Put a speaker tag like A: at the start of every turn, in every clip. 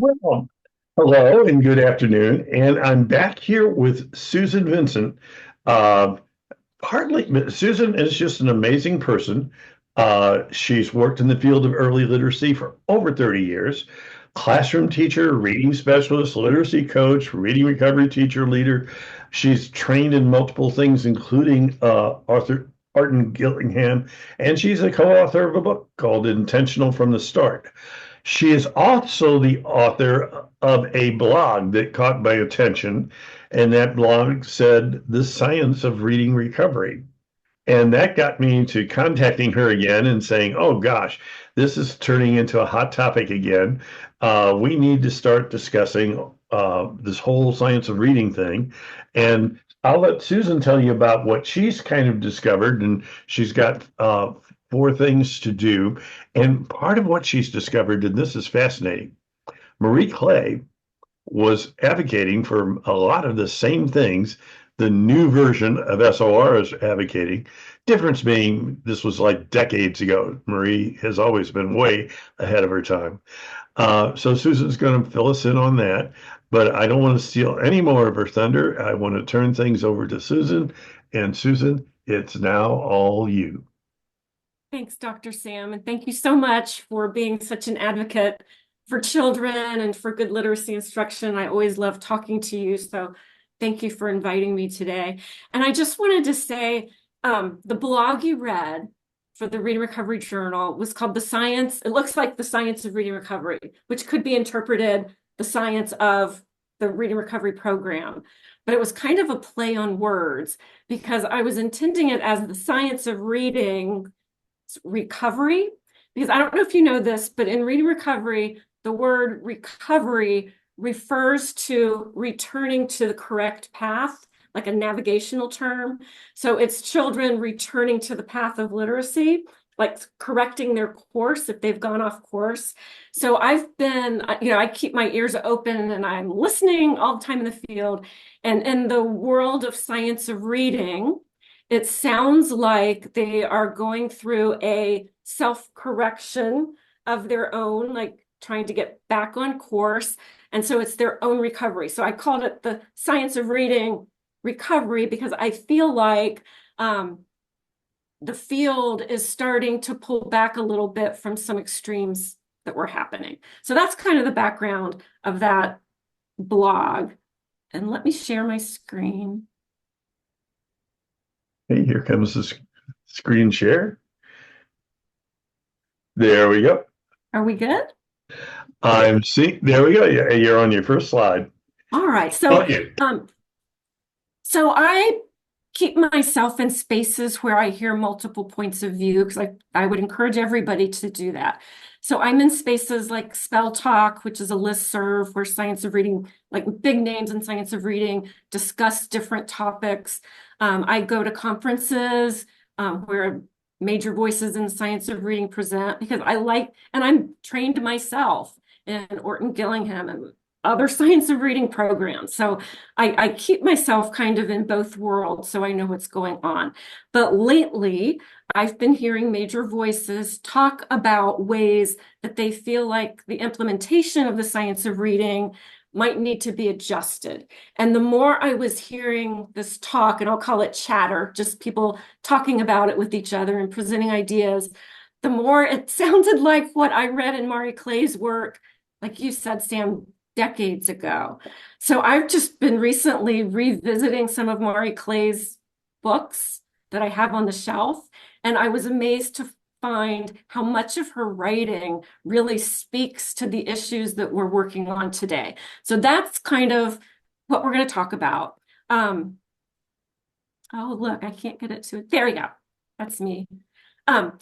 A: Well, hello and good afternoon. And I'm back here with Susan Vincent. Uh, Susan is just an amazing person. She's worked in the field of early literacy for over 30 years. Classroom teacher, reading specialist, literacy coach, reading recovery teacher, leader. She's trained in multiple things, including Arthur Arden Gillingham, and she's a co-author of a book called Intentional from the Start. She is also the author of a blog that caught my attention, and that blog said The Science of Reading Recovery. And that got me to contacting her again and saying, oh gosh, this is turning into a hot topic again. We need to start discussing this whole science of reading thing. And I'll let Susan tell you about what she's kind of discovered. And she's got four things to do. And part of what she's discovered, and this is fascinating, Marie Clay was advocating for a lot of the same things the new version of SOR is advocating. Difference being, this was like decades ago. Marie has always been way ahead of her time. So Susan's going to fill us in on that, but I don't want to steal any more of her thunder. I want to turn things over to Susan. And Susan, it's now all you.
B: Thanks, Dr. Sam, and thank you so much for being such an advocate for children and for good literacy instruction. I always love talking to you, so thank you for inviting me today. And I just wanted to say, the blog you read for the Reading Recovery Journal was called The Science, it looks like The Science of Reading Recovery, which could be interpreted the science of the Reading Recovery program. But it was kind of a play on words because I was intending it as the science of reading recovery, because I don't know if you know this, but in reading recovery, the word recovery refers to returning to the correct path, like a navigational term. So it's children returning to the path of literacy, like correcting their course if they've gone off course. So I've been, I keep my ears open and I'm listening all the time in the field. And in the world of science of reading, it sounds like they are going through a self-correction of their own, like trying to get back on course. And so it's their own recovery. So I called it the science of reading recovery because I feel like the field is starting to pull back a little bit from some extremes that were happening. So that's kind of the background of that blog. And let me share my screen.
A: Hey, here comes the screen share. There we go.
B: Are we good?
A: I'm seeing, there we go. You're on your first slide.
B: All right.
A: Oh,
B: So,
A: yeah.
B: so I keep myself in spaces where I hear multiple points of view because I would encourage everybody to do that. So I'm in spaces like Spell Talk, which is a listserv where science of reading, like big names in science of reading, discuss different topics. I go to conferences where major voices in science of reading present because I like, and I'm trained myself in Orton Gillingham and other science of reading programs. So I keep myself kind of in both worlds so I know what's going on. But lately, I've been hearing major voices talk about ways that they feel like the implementation of the science of reading might need to be adjusted. And the more I was hearing this talk, and I'll call it chatter, just people talking about it with each other and presenting ideas, the more it sounded like what I read in Marie Clay's work, like you said, Sam, decades ago. So I've just been recently revisiting some of Marie Clay's books that I have on the shelf, and I was amazed to find how much of her writing really speaks to the issues that we're working on today. So that's kind of what we're going to talk about. Oh, look, I can't get it to it. There we go. That's me. Um,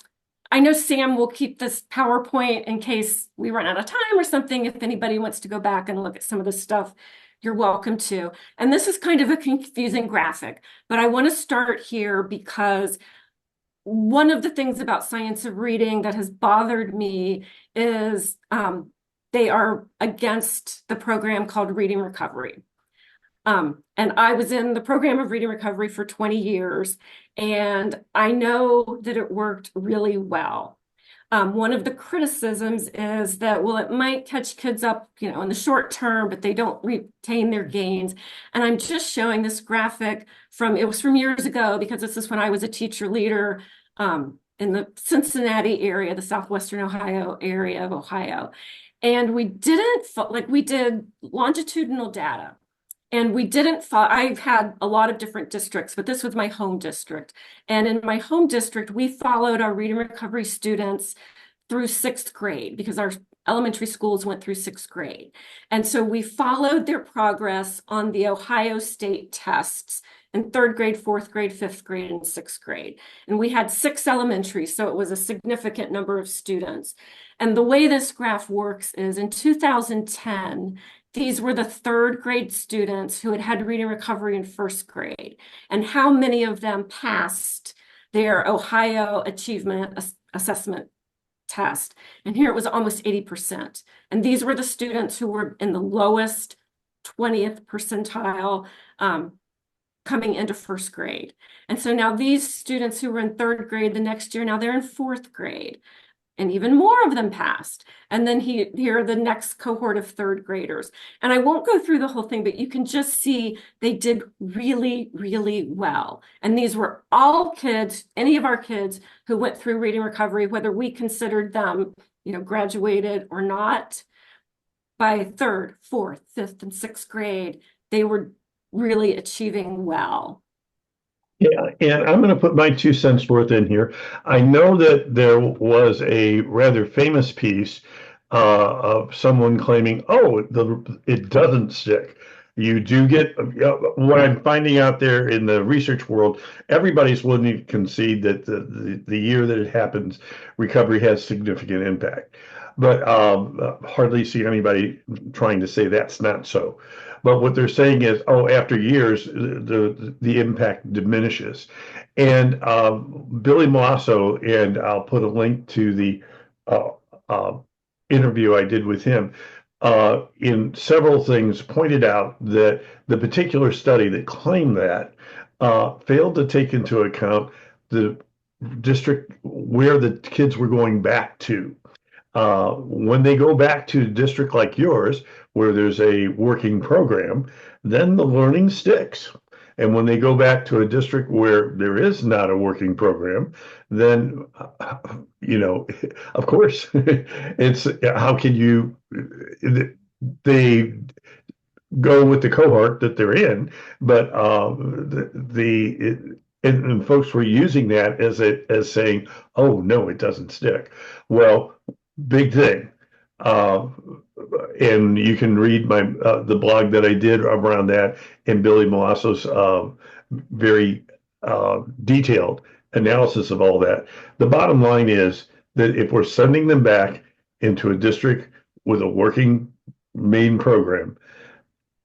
B: I know Sam will keep this PowerPoint in case we run out of time or something. If anybody wants to go back and look at some of the stuff, you're welcome to. And this is kind of a confusing graphic, but I want to start here because one of the things about science of reading that has bothered me is they are against the program called Reading Recovery. And I was in the program of Reading Recovery for 20 years, and I know that it worked really well. One of the criticisms is that, well, it might catch kids up, in the short term, but they don't retain their gains. And I'm just showing this graphic it was from years ago, because this is when I was a teacher leader in the Cincinnati area, the southwestern Ohio area of Ohio. And we did longitudinal data. And we didn't follow, I've had a lot of different districts, but this was my home district. And in my home district, we followed our reading recovery students through sixth grade, because our elementary schools went through sixth grade. And so we followed their progress on the Ohio State tests in third grade, fourth grade, fifth grade, and sixth grade. And we had 6 elementary, so it was a significant number of students. And the way this graph works is in 2010, these were the third grade students who had had reading recovery in first grade, and how many of them passed their Ohio Achievement Assessment test. And here it was almost 80%. And these were the students who were in the lowest 20th percentile coming into first grade. And so now these students who were in third grade the next year, now they're in fourth grade. And even more of them passed. And then here are the next cohort of third graders. And I won't go through the whole thing, but you can just see they did really, really well. And these were all kids, any of our kids who went through reading recovery, whether we considered them, graduated or not. By third, fourth, fifth, and sixth grade, they were really achieving well.
A: Yeah, and I'm going to put my 2 cents worth in here. I know that there was a rather famous piece of someone claiming, "Oh, it doesn't stick." You do get what I'm finding out there in the research world. Everybody's willing to concede that the year that it happens, recovery has significant impact, but hardly see anybody trying to say that's not so. But what they're saying is, oh, after years, the impact diminishes. And Billy Mosso, and I'll put a link to the uh, uh, interview I did with him, in several things pointed out that the particular study that claimed that failed to take into account the district where the kids were going back to. When they go back to a district like yours, where there's a working program, then the learning sticks. And when they go back to a district where there is not a working program, then, of course, it's how can you, they go with the cohort that they're in, but and folks were using that as saying, oh no, it doesn't stick. Well, big thing. Uh, and you can read the blog that I did around that, and Billy Molasso's very detailed analysis of all that. The bottom line is that if we're sending them back into a district with a working main program,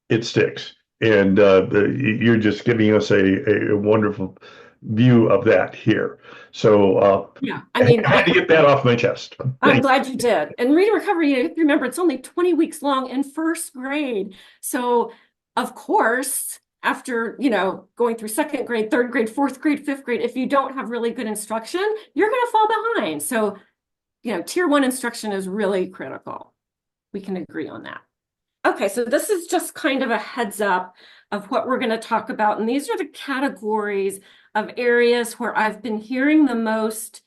A: it sticks. And you're just giving us a wonderful view of that here. So
B: Yeah,
A: I had to get that off my chest.
B: I'm glad you did. And reading recovery, remember, it's only 20 weeks long in first grade. So, of course, after, going through second grade, third grade, fourth grade, fifth grade, if you don't have really good instruction, you're going to fall behind. So, tier 1 instruction is really critical. We can agree on that. Okay, so this is just kind of a heads up of what we're going to talk about. And these are the categories of areas where I've been hearing the most.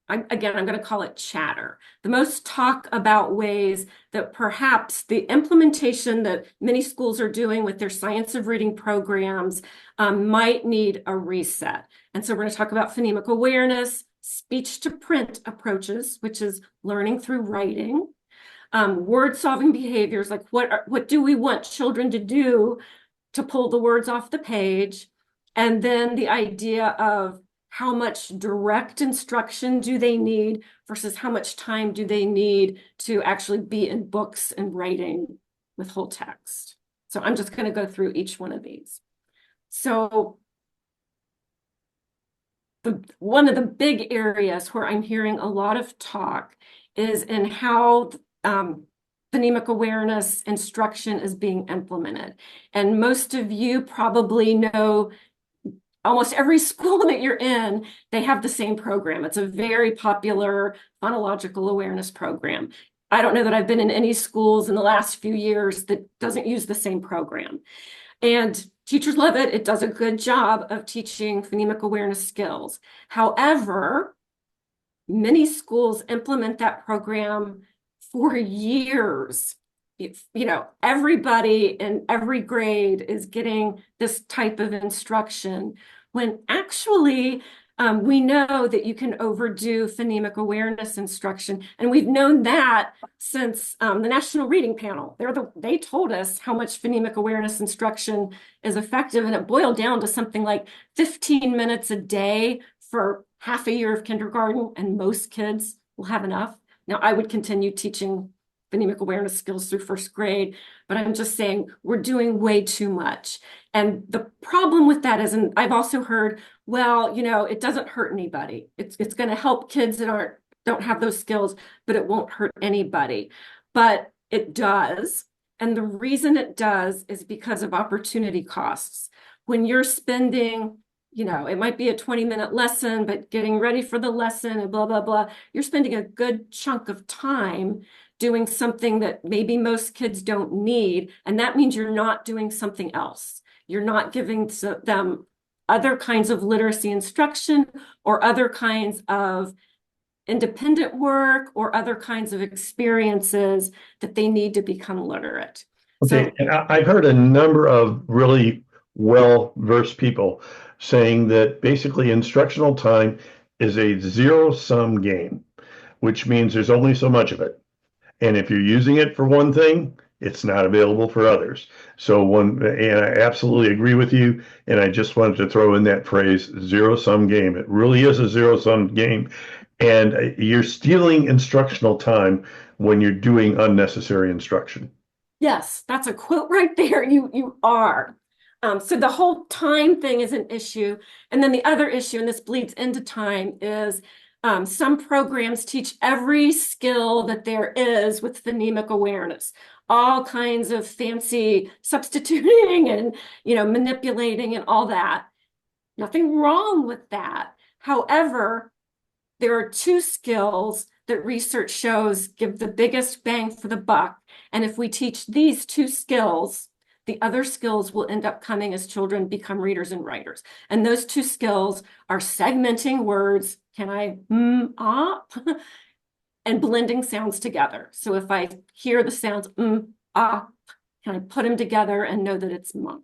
B: I'm going to call it chatter. The most talk about ways that perhaps the implementation that many schools are doing with their science of reading programs might need a reset. And so we're going to talk about phonemic awareness, speech to print approaches, which is learning through writing, word solving behaviors, like what do we want children to do to pull the words off the page, and then the idea of how much direct instruction do they need versus how much time do they need to actually be in books and writing with whole text. So I'm just going to go through each one of these. So one of the big areas where I'm hearing a lot of talk is in how phonemic awareness instruction is being implemented. And most of you probably know almost every school that you're in, they have the same program. It's a very popular phonological awareness program. I don't know that I've been in any schools in the last few years that doesn't use the same program. And teachers love it. It does a good job of teaching phonemic awareness skills. However, many schools implement that program for years. Everybody in every grade is getting this type of instruction when actually we know that you can overdo phonemic awareness instruction. And we've known that since the National Reading Panel. They told us how much phonemic awareness instruction is effective, and it boiled down to something like 15 minutes a day for half a year of kindergarten, and most kids will have enough. Now, I would continue teaching phonemic awareness skills through first grade, but I'm just saying we're doing way too much. And the problem with that is, and I've also heard, well, it doesn't hurt anybody. It's going to help kids that don't have those skills, but it won't hurt anybody. But it does. And the reason it does is because of opportunity costs. When you're spending, it might be a 20-minute lesson, but getting ready for the lesson and blah, blah, blah, you're spending a good chunk of time doing something that maybe most kids don't need. And that means you're not doing something else. You're not giving them other kinds of literacy instruction or other kinds of independent work or other kinds of experiences that they need to become literate.
A: Okay,
B: So
A: and I've heard a number of really well-versed people saying that basically instructional time is a zero-sum game, which means there's only so much of it. And if you're using it for one thing, it's not available for others. And I absolutely agree with you. And I just wanted to throw in that phrase, zero-sum game. It really is a zero-sum game. And you're stealing instructional time when you're doing unnecessary instruction.
B: yes, that's a quote right there. You are. So the whole time thing is an issue. And then the other issue, and this bleeds into time, is some programs teach every skill that there is with phonemic awareness, all kinds of fancy substituting and manipulating and all that. Nothing wrong with that. However, there are two skills that research shows give the biggest bang for the buck. And if we teach these two skills, the other skills will end up coming as children become readers and writers. And those two skills are segmenting words. Can I, and blending sounds together. So if I hear the sounds, can I put them together and know that it's mom?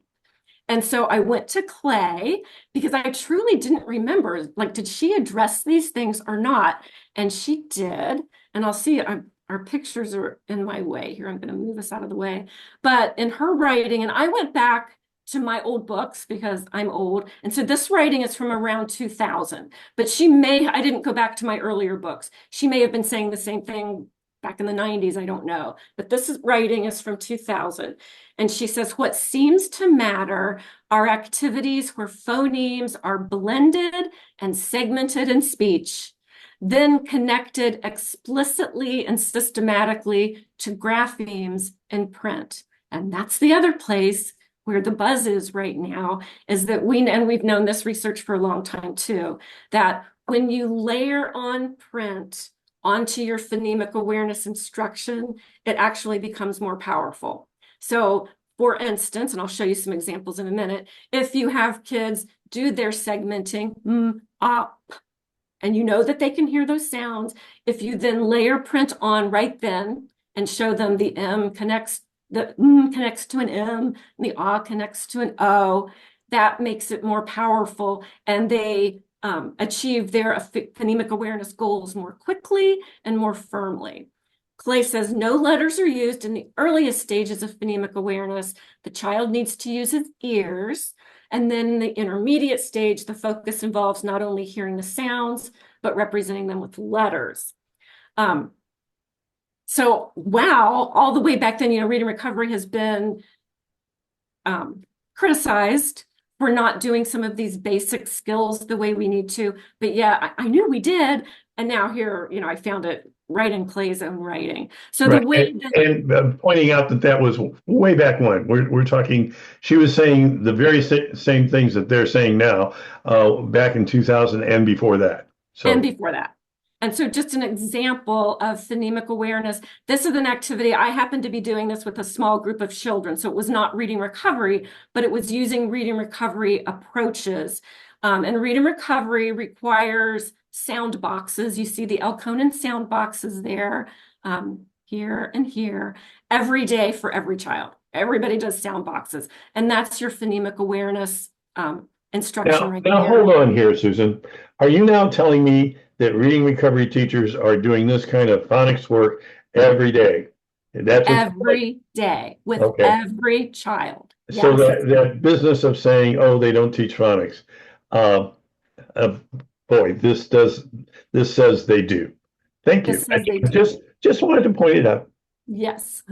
B: And so I went to Clay because I truly didn't remember, like, did she address these things or not? And she did. And I'll see our pictures are in my way here. I'm going to move us out of the way. But in her writing, and I went back to my old books because I'm old. And so this writing is from around 2000. But I didn't go back to my earlier books. She may have been saying the same thing back in the 90s, I don't know. But writing is from 2000. And she says, what seems to matter are activities where phonemes are blended and segmented in speech, then connected explicitly and systematically to graphemes in print. And that's the other place where the buzz is right now, is that we've known this research for a long time too, that when you layer on print onto your phonemic awareness instruction, it actually becomes more powerful. So for instance, and I'll show you some examples in a minute, if you have kids do their segmenting, and you know that they can hear those sounds, if you then layer print on right then and show them the the connects to an M, and the connects to an O, that makes it more powerful, and they achieve their phonemic awareness goals more quickly and more firmly. Clay says no letters are used in the earliest stages of phonemic awareness. The child needs to use his ears. And then in the intermediate stage, the focus involves not only hearing the sounds, but representing them with letters. So, wow, all the way back then, reading recovery has been criticized for not doing some of these basic skills the way we need to. But yeah, I knew we did. And now here, I found it right in Clay's own writing. So the
A: Right.
B: way that
A: And pointing out that that was way back when. We're talking, she was saying the very same things that they're saying now, back in 2000 and before that.
B: and
A: So,
B: before that. And so just an example of phonemic awareness. This is an activity, I happened to be doing this with a small group of children. So it was not reading recovery, but it was using reading recovery approaches. And reading recovery requires sound boxes. You see the Elkonin sound boxes there, here and here, every day for every child. Everybody does sound boxes. And that's your phonemic awareness instruction right
A: now
B: there.
A: hold on here, Susan. Are you now telling me that reading recovery teachers are doing this kind of phonics work every day? That's what you're like?
B: Every day with
A: Okay.
B: every child.
A: So
B: Yes,
A: that business of saying, oh, they don't teach phonics. Uh, uh, boy, this says they do. Thank you.
B: this says they
A: I
B: do.
A: just wanted to point it out.
B: Yes.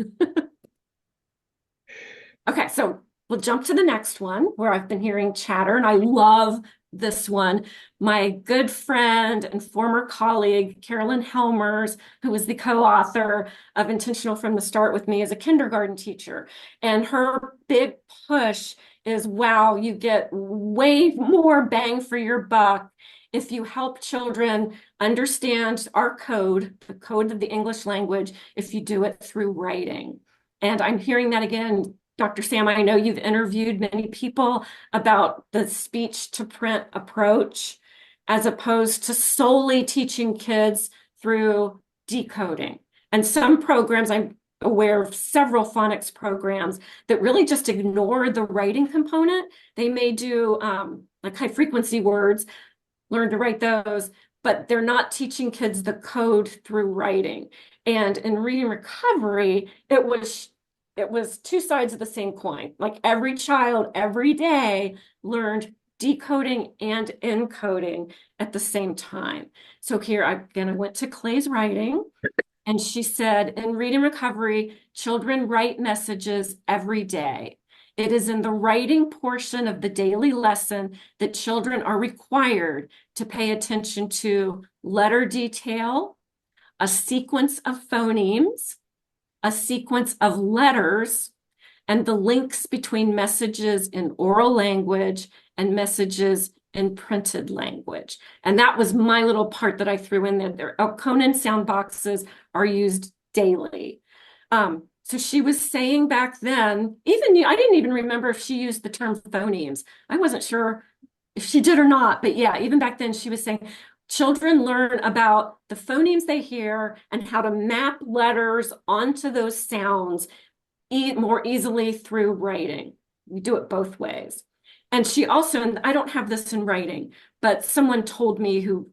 B: Okay, so we'll jump to the next one where I've been hearing chatter, and I love this one. My good friend and former colleague, Carolyn Helmers, who was the co-author of Intentional from the Start with me as a kindergarten teacher. And her big push is, wow, you get way more bang for your buck if you help children understand our code, the code of the English language, if you do it through writing. And I'm hearing that again. Dr. Sam, I know you've interviewed many people about the speech to print approach as opposed to solely teaching kids through decoding. And some programs, I'm aware of several phonics programs that really just ignore the writing component. They may do like high frequency words, learn to write those, but they're not teaching kids the code through writing. And in reading recovery, it was two sides of the same coin. Like every child every day learned decoding and encoding at the same time. So here again, I went to Clay's writing, and she said, in reading recovery, children write messages every day. It is in the writing portion of the daily lesson that children are required to pay attention to letter detail, a sequence of phonemes, a sequence of letters, and the links between messages in oral language and messages in printed language. And that was my little part that I threw in there. Conan sound boxes are used daily. So she was saying back then, I didn't even remember if she used the term phonemes. I wasn't sure if she did or not, but yeah, even back then she was saying children learn about the phonemes they hear and how to map letters onto those sounds more easily through writing. We do it both ways. And she also, and I don't have this in writing, but someone told me who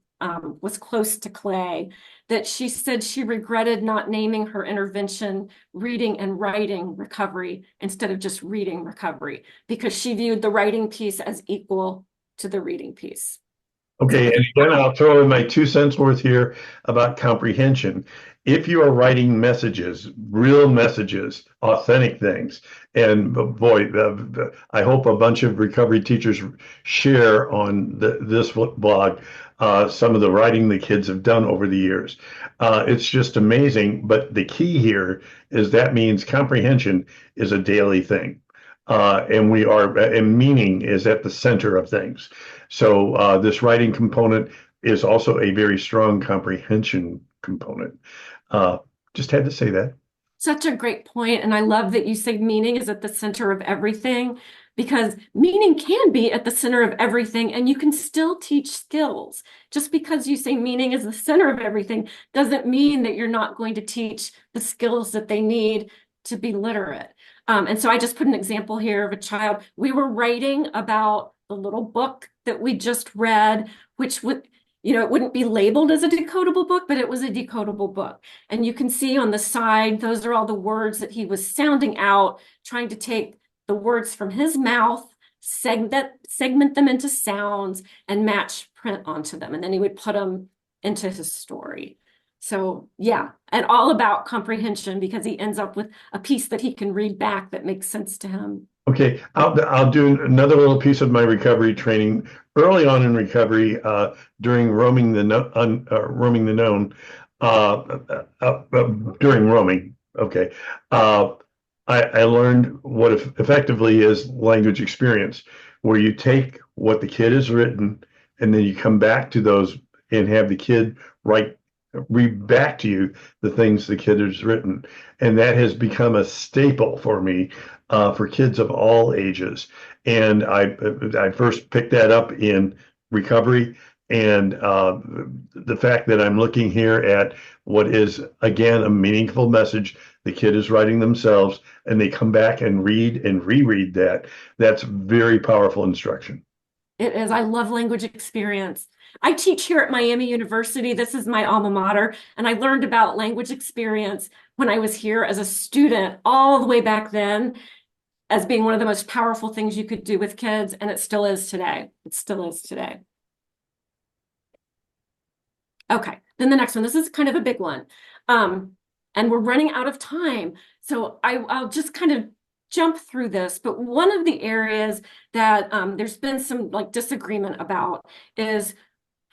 B: was close to Clay that she said she regretted not naming her intervention reading and writing recovery instead of just reading recovery, because she viewed the writing piece as equal to the reading piece. So,
A: Okay, and again, I'll throw in my 2 cents worth here about comprehension. If you are writing messages, real messages, authentic things, and boy, I hope a bunch of recovery teachers share on this blog some of the writing the kids have done over the years. It's just amazing. But the key here is that means comprehension is a daily thing. And meaning is at the center of things. So this writing component is also a very strong comprehension component. Uh, just had to say that.
B: such a great point. And I love that you say meaning is at the center of everything, because meaning can be at the center of everything and you can still teach skills. Just because you say meaning is the center of everything doesn't mean that you're not going to teach the skills that they need to be literate. And so I just put an example here of a child. We were writing about the little book that we just read, which would, it wouldn't be labeled as a decodable book, but it was a decodable book. And you can see on the side, those are all the words that he was sounding out, trying to take the words from his mouth, segment them into sounds, and match print onto them. And then he would put them into his story. So yeah, and all about comprehension, because he ends up with a piece that he can read back that makes sense to him.
A: Okay, I'll do another little piece of my recovery training early on in recovery during roaming the known. during roaming. Okay. Uh, I learned what effectively is language experience, where you take what the kid has written and then you come back to those and have the kid write, read back to you the things the kid has written. And that has become a staple for me for kids of all ages. And I first picked that up in recovery. And the fact that I'm looking here at what is, again, a meaningful message the kid is writing themselves, and they come back and read and reread that. That's very powerful instruction.
B: It is. I love language experience. I teach here at Miami University. This is my alma mater, and I learned about language experience when I was here as a student all the way back then as being one of the most powerful things you could do with kids, and it still is today. It still is today. Okay, then the next one. This is kind of a big one. And we're running out of time. So I'll just kind of jump through this. But one of the areas that there's been some like disagreement about is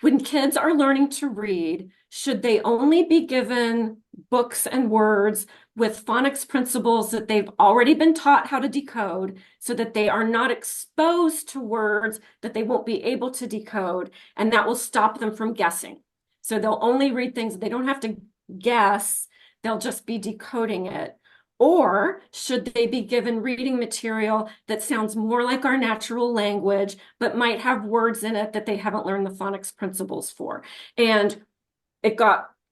B: when kids are learning to read, should they only be given books and words with phonics principles that they've already been taught how to decode so that they are not exposed to words that they won't be able to decode, and that will stop them from guessing. So they'll only read things they don't have to guess, they'll just be decoding it. Or should they be given reading material that sounds more like our natural language, but might have words in it that they haven't learned the phonics principles for? And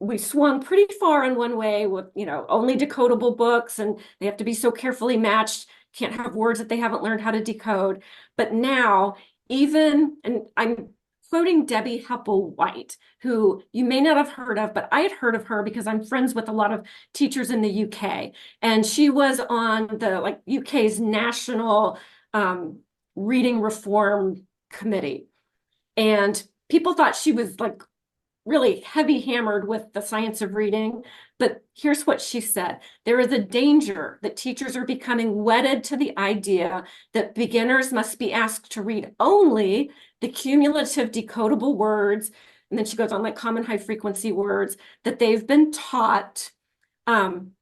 B: we swung pretty far in one way with, only decodable books, and they have to be so carefully matched, can't have words that they haven't learned how to decode. But now, and I'm quoting Debbie Hepple-White, who you may not have heard of, but I had heard of her because I'm friends with a lot of teachers in the UK. And she was on the UK's national reading reform committee. And people thought she was really heavy hammered with the science of reading. But here's what she said. There is a danger that teachers are becoming wedded to the idea that beginners must be asked to read only the cumulative decodable words. And then she goes on common high frequency words that they've been taught. And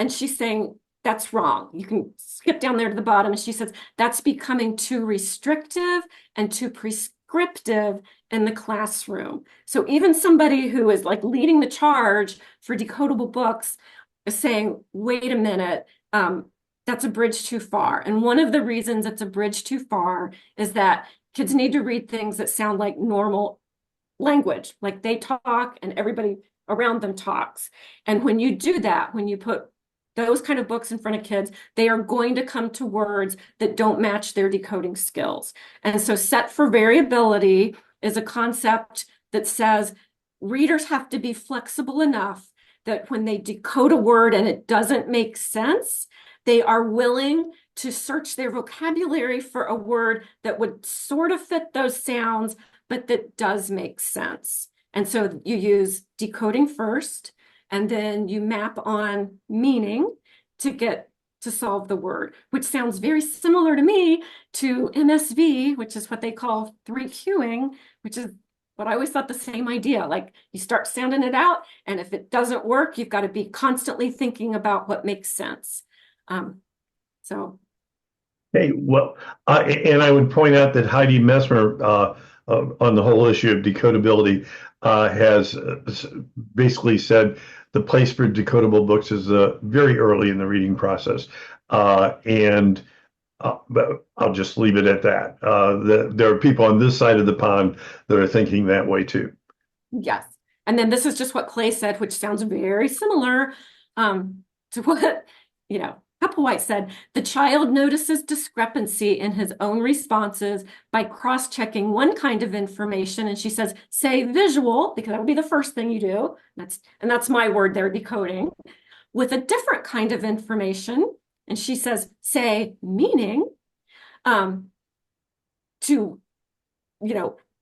B: she's saying that's wrong. You can skip down there to the bottom. And she says that's becoming too restrictive and too prescriptive in the classroom. So even somebody who is leading the charge for decodable books is saying, wait a minute, that's a bridge too far. And one of the reasons it's a bridge too far is that kids need to read things that sound like normal language, like they talk and everybody around them talks. And when you do that, when you put those kind of books in front of kids, they are going to come to words that don't match their decoding skills. And so set for variability is a concept that says readers have to be flexible enough that when they decode a word and it doesn't make sense, they are willing to search their vocabulary for a word that would sort of fit those sounds, but that does make sense. And so you use decoding first, and then you map on meaning to solve the word, which sounds very similar to me to MSV, which is what they call 3Qing, which is what I always thought the same idea. You start sounding it out, and if it doesn't work, you've got to be constantly thinking about what makes sense. So.
A: Hey, well, and I would point out that Heidi Messmer, on the whole issue of decodability, has basically said the place for decodable books is very early in the reading process. And but I'll just leave it at that. There are people on this side of the pond that are thinking that way too.
B: Yes. And then this is just what Clay said, which sounds very similar to what, Hepplewhite said. The child notices discrepancy in his own responses by cross-checking one kind of information. And she says, say visual, because that would be the first thing you do. That's my word there, decoding, with a different kind of information. And she says, say meaning, to,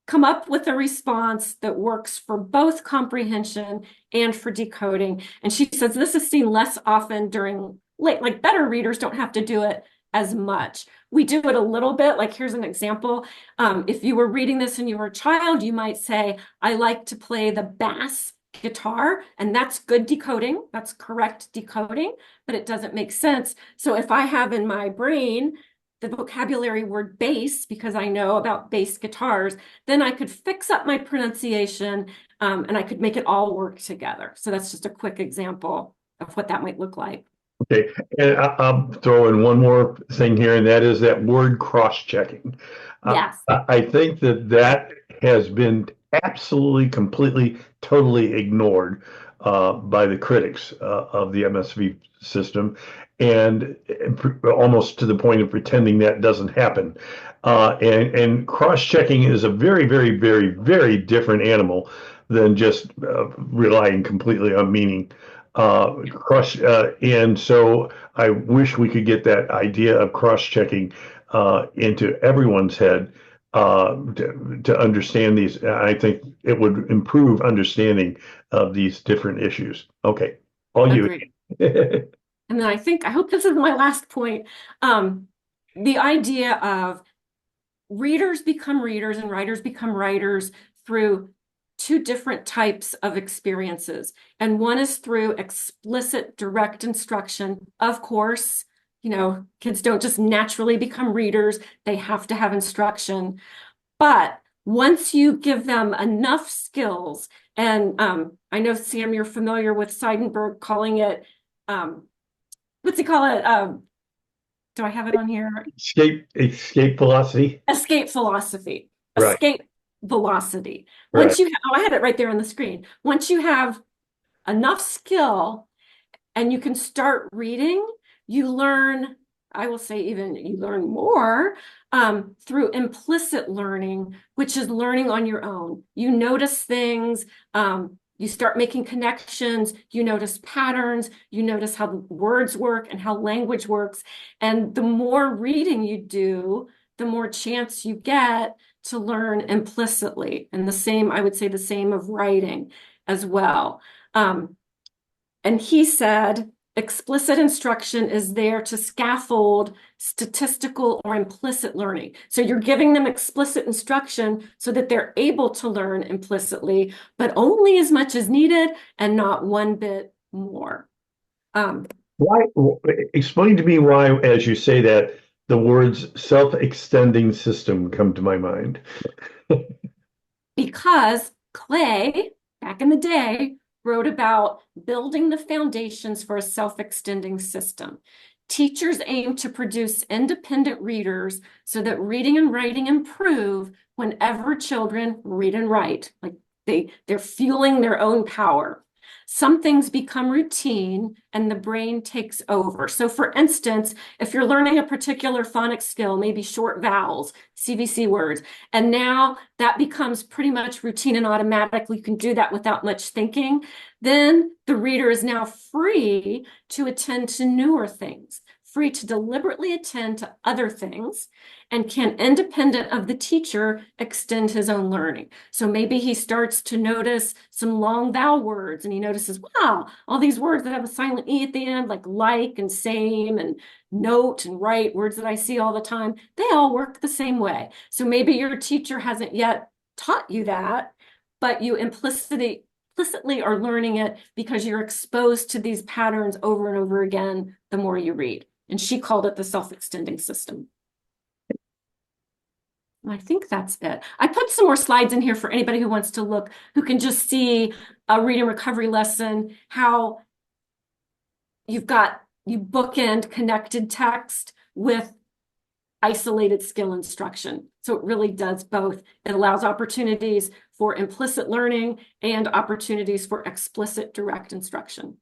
B: come up with a response that works for both comprehension and for decoding. And she says this is seen less often during better readers don't have to do it as much. We do it a little bit. Here's an example. If you were reading this and you were a child, you might say, I like to play the bass guitar, and that's good decoding. That's correct decoding, but it doesn't make sense. So if I have in my brain the vocabulary word bass, because I know about bass guitars, then I could fix up my pronunciation, and I could make it all work together. So that's just a quick example of what that might look like.
A: Okay, and I'll throw in one more thing here, and that is that word cross-checking.
B: Yes,
A: I think that that has been absolutely, completely, totally ignored by the critics of the MSV system, and almost to the point of pretending that doesn't happen. And cross-checking is a very, very, very, very different animal than just relying completely on meaning. And so I wish we could get that idea of cross-checking into everyone's head to understand these. I think it would improve understanding of these different issues. Okay, all you.
B: agreed. And then I hope this is my last point. The idea of readers become readers and writers become writers through two different types of experiences. And one is through explicit direct instruction. Of course, kids don't just naturally become readers, they have to have instruction. But once you give them enough skills, and I know, Sam, you're familiar with Seidenberg calling it, what's he call it? Do I have it on here?
A: Escape velocity.
B: Escape philosophy,
A: Right,
B: escape velocity.
A: right.
B: I had it right there on the screen. Once you have enough skill and you can start reading, you learn, I will say even you learn more through implicit learning, which is learning on your own. You notice things, you start making connections, you notice patterns, you notice how words work and how language works. And the more reading you do, the more chance you get to learn implicitly. And the same, I would say the same of writing as well. And he said, explicit instruction is there to scaffold statistical or implicit learning. So you're giving them explicit instruction so that they're able to learn implicitly, but only as much as needed and not one bit more.
A: Why? Explain to me why, as you say that, the words self-extending system come to my mind.
B: Because Clay, back in the day, wrote about building the foundations for a self-extending system. Teachers aim to produce independent readers so that reading and writing improve whenever children read and write. Like they're fueling their own power. Some things become routine and the brain takes over. So for instance, if you're learning a particular phonics skill, maybe short vowels, CVC words, and now that becomes pretty much routine and automatic, you can do that without much thinking, then the reader is now free to attend to newer things, free to deliberately attend to other things, and can, independent of the teacher, extend his own learning. So maybe he starts to notice some long vowel words and he notices, wow, all these words that have a silent E at the end, like and same and note and write, words that I see all the time, they all work the same way. So maybe your teacher hasn't yet taught you that, but you implicitly are learning it because you're exposed to these patterns over and over again the more you read. And she called it the self-extending system. I think that's it. I put some more slides in here for anybody who wants to look, who can just see a reading recovery lesson, how you bookend connected text with isolated skill instruction. So it really does both. It allows opportunities for implicit learning and opportunities for explicit direct instruction.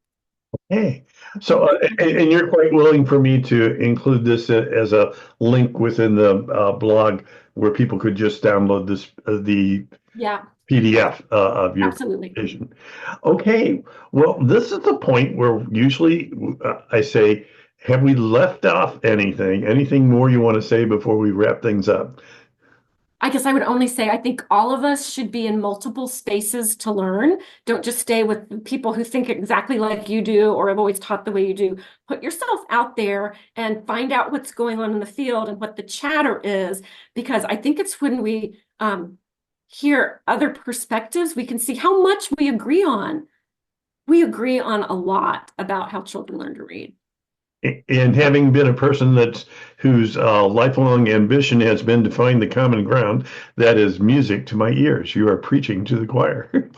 A: Hey, so and you're quite willing for me to include this as a link within the blog where people could just download this the
B: Yeah,
A: PDF of your
B: absolutely.
A: presentation. Okay, well, this is the point where usually I say, have we left off anything? Anything more you want to say before we wrap things up?
B: I guess I would only say I think all of us should be in multiple spaces to learn. Don't just stay with people who think exactly like you do or have always taught the way you do. Put yourself out there and find out what's going on in the field and what the chatter is, because I think it's when we hear other perspectives, we can see how much we agree on. We agree on a lot about how children learn to read.
A: And having been a person that's whose lifelong ambition has been to find the common ground, that is music to my ears. You are preaching to the choir.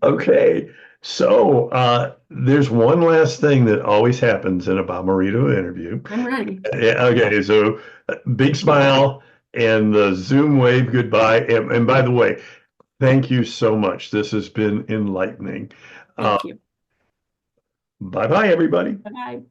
A: Okay, so there's one last thing that always happens in a Bomarito interview.
B: I'm ready.
A: Yeah, okay, so big smile and the Zoom wave goodbye. And by the way, thank you so much. This has been enlightening.
B: Thank you.
A: Bye bye, everybody.
B: Bye-bye.